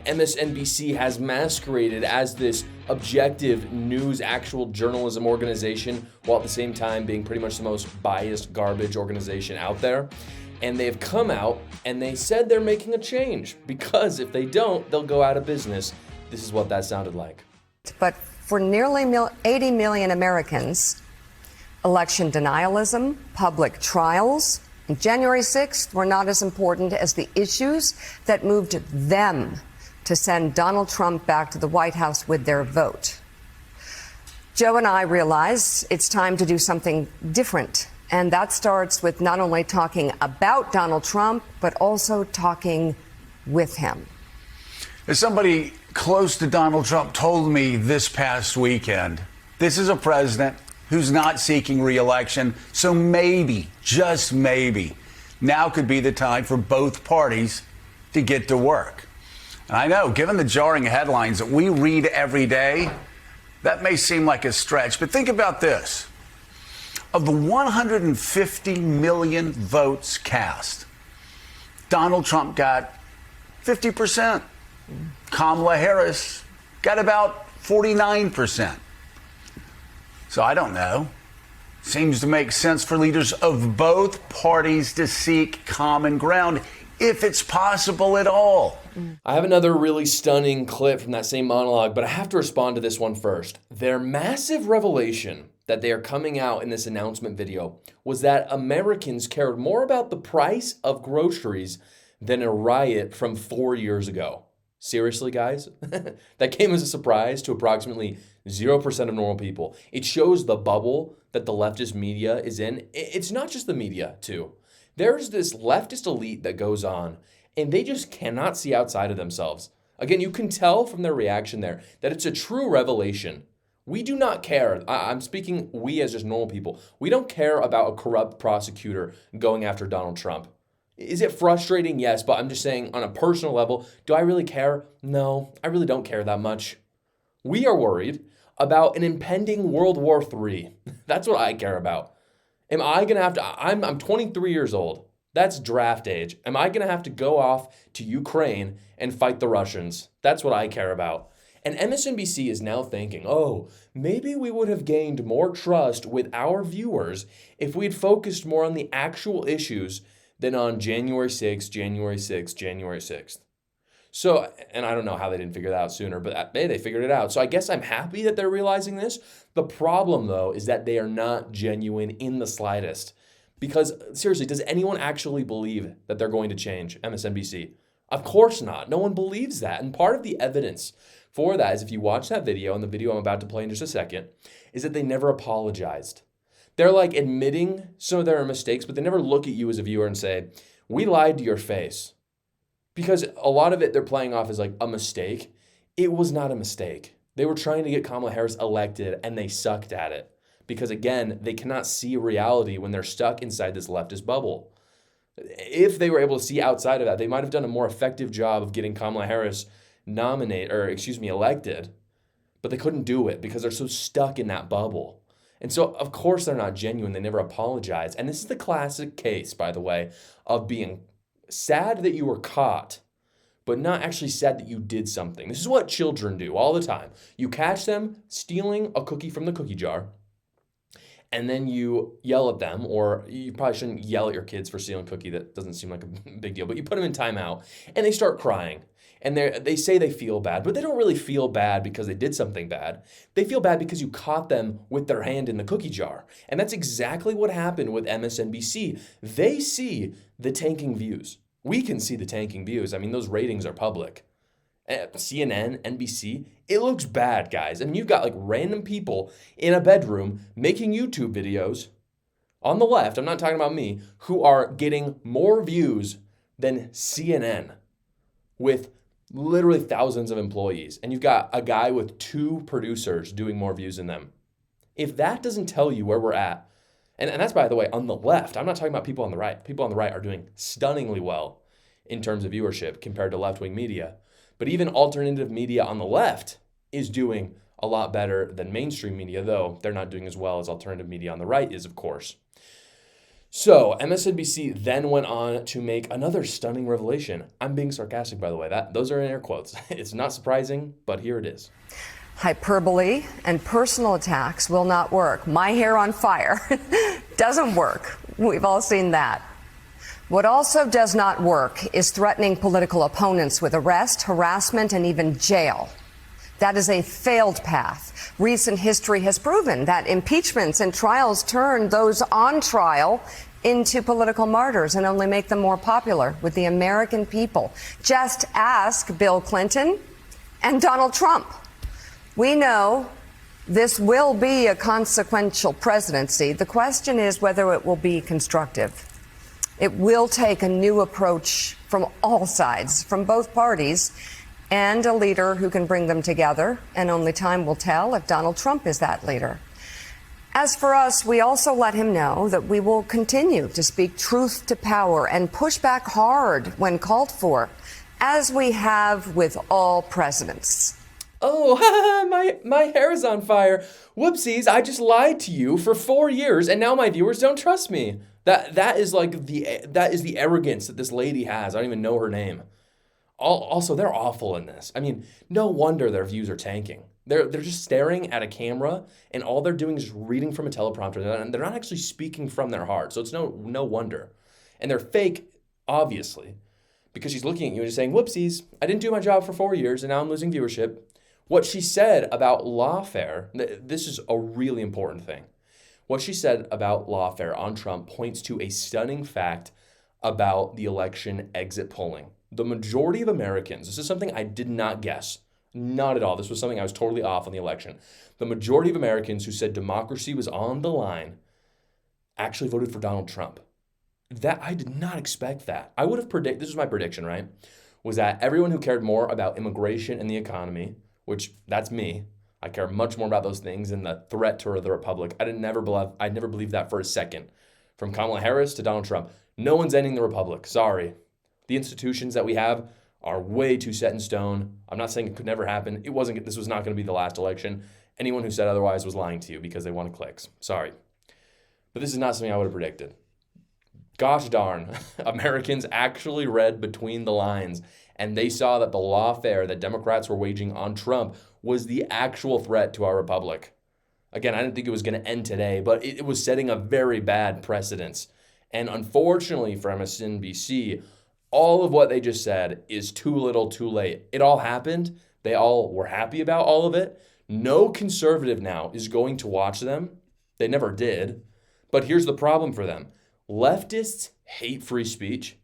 MSNBC has masqueraded as this objective news, actual journalism organization, while at the same time being pretty much the most biased garbage organization out there. And they've come out and they said they're making a change, because if they don't, they'll go out of business. This is what that sounded like. But for nearly 80 million Americans, election denialism, public trials, and January 6th were not as important as the issues that moved them to send Donald Trump back to the White House with their vote. Joe and I realized it's time to do something different. And that starts with not only talking about Donald Trump, but also talking with him. As somebody close to Donald Trump told me this past weekend, this is a president who's not seeking re-election. So maybe, just maybe, now could be the time for both parties to get to work. And I know, given the jarring headlines that we read every day, that may seem like a stretch. But think about this. Of the 150 million votes cast, Donald Trump got 50%. Kamala Harris got about 49%. So I don't know. Seems to make sense for leaders of both parties to seek common ground, if it's possible at all. I have another really stunning clip from that same monologue, but I have to respond to this one first. Their massive revelation that they are coming out in this announcement video was that Americans cared more about the price of groceries than a riot from 4 years ago. Seriously, guys? That came as a surprise to approximately 0% of normal people. It shows the bubble that the leftist media is in. It's not just the media, too. There's this leftist elite that goes on, and they just cannot see outside of themselves. Again, you can tell from their reaction there that it's a true revelation. We do not care. I'm speaking we as just normal people. We don't care about a corrupt prosecutor going after Donald Trump. Is it frustrating? Yes, but I'm just saying on a personal level, do I really care? No, I really don't care that much. We are worried about an impending World War III. That's what I care about. Am I going to have to, I'm 23 years old. That's draft age. Am I going to have to go off to Ukraine and fight the Russians? That's what I care about. And MSNBC is now thinking, oh, maybe we would have gained more trust with our viewers if we had focused more on the actual issues than on January 6th, January 6th, January 6th. So, and I don't know how they didn't figure that out sooner, but they figured it out. So I guess I'm happy that they're realizing this. The problem, though, is that they are not genuine in the slightest. Because, seriously, does anyone actually believe that they're going to change MSNBC? Of course not. No one believes that. And part of the evidence for that is if you watch that video, and the video I'm about to play in just a second, is that they never apologized. They're like admitting some of their mistakes, but they never look at you as a viewer and say, we lied to your face. Because a lot of it they're playing off as like a mistake. It was not a mistake. They were trying to get Kamala Harris elected and they sucked at it. Because again, they cannot see reality when they're stuck inside this leftist bubble. If they were able to see outside of that, they might have done a more effective job of getting Kamala Harris elected. But they couldn't do it because they're so stuck in that bubble. And so, of course, they're not genuine. They never apologize. And this is the classic case, by the way, of being sad that you were caught, but not actually sad that you did something. This is what children do all the time. You catch them stealing a cookie from the cookie jar, and then you yell at them, or you probably shouldn't yell at your kids for stealing a cookie. That doesn't seem like a big deal, but you put them in timeout, and they start crying. And they say they feel bad, but they don't really feel bad because they did something bad. They feel bad because you caught them with their hand in the cookie jar. And that's exactly what happened with MSNBC. They see the tanking views. We can see the tanking views. I mean, those ratings are public. CNN, NBC, it looks bad, guys. I mean, you've got like random people in a bedroom making YouTube videos on the left, I'm not talking about me, who are getting more views than CNN with literally thousands of employees. And you've got a guy with 2 producers doing more views than them. If that doesn't tell you where we're at, and that's, by the way, on the left. I'm not talking about people on the right. People on the right are doing stunningly well in terms of viewership compared to left-wing media. But even alternative media on the left is doing a lot better than mainstream media, though they're not doing as well as alternative media on the right is, of course. So MSNBC then went on to make another stunning revelation. I'm being sarcastic, by the way. Those are in air quotes. It's not surprising, but here it is. Hyperbole and personal attacks will not work. My hair on fire doesn't work. We've all seen that. What also does not work is threatening political opponents with arrest, harassment, and even jail. That is a failed path. Recent history has proven that impeachments and trials turn those on trial into political martyrs and only make them more popular with the American people. Just ask Bill Clinton and Donald Trump. We know this will be a consequential presidency. The question is whether it will be constructive. It will take a new approach from all sides, from both parties, and a leader who can bring them together. And only time will tell if Donald Trump is that leader. As for us, we also let him know that we will continue to speak truth to power and push back hard when called for, as we have with all presidents. Oh, my hair is on fire. Whoopsies, I just lied to you for 4 years and now my viewers don't trust me. That is the arrogance that this lady has. I don't even know her name. Also, they're awful in this. I mean, no wonder their views are tanking. They're just staring at a camera and all they're doing is reading from a teleprompter and they're not actually speaking from their heart. So it's no wonder. And they're fake, obviously, because she's looking at you and just saying, whoopsies, I didn't do my job for 4 years and now I'm losing viewership. What she said about lawfare, this is a really important thing. What she said about lawfare on Trump points to a stunning fact about the election exit polling. The majority of Americans, this is something I did not guess, not at all. This was something I was totally off on the election. The majority of Americans who said democracy was on the line actually voted for Donald Trump. That I did not expect that. I would have predicted, this was my prediction, right? Was that everyone who cared more about immigration and the economy, which that's me. I care much more about those things than the threat to the republic. I'd never believed that for a second. From Kamala Harris to Donald Trump, no one's ending the republic. Sorry. The institutions that we have are way too set in stone. I'm not saying it could never happen. This was not going to be the last election. Anyone who said otherwise was lying to you because they wanted clicks. Sorry. But this is not something I would have predicted. Gosh darn, Americans actually read between the lines and they saw that the lawfare that Democrats were waging on Trump was the actual threat to our republic. Again, I didn't think it was going to end today, but it was setting a very bad precedence. And unfortunately for MSNBC, all of what they just said is too little, too late. It all happened. They all were happy about all of it. No conservative now is going to watch them. They never did. But here's the problem for them. Leftists hate free speech.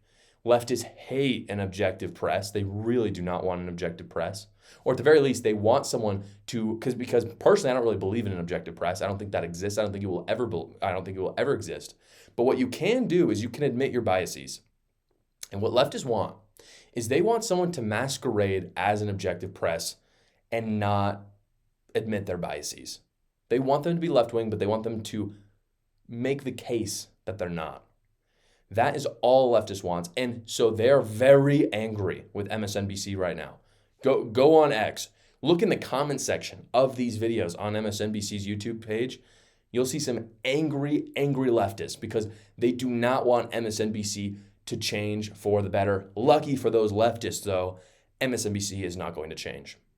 Leftists hate an objective press. They really do not want an objective press. Or at the very least, they want someone to, because personally, I don't really believe in an objective press. I don't think that exists. I don't think it will ever exist. But what you can do is you can admit your biases. And what leftists want is they want someone to masquerade as an objective press and not admit their biases. They want them to be left-wing, but they want them to make the case that they're not. That is all leftist wants. And so they're very angry with MSNBC right now. Go on X. Look in the comment section of these videos on MSNBC's YouTube page. You'll see some angry leftists because they do not want MSNBC to change for the better. Lucky for those leftists, though, MSNBC is not going to change.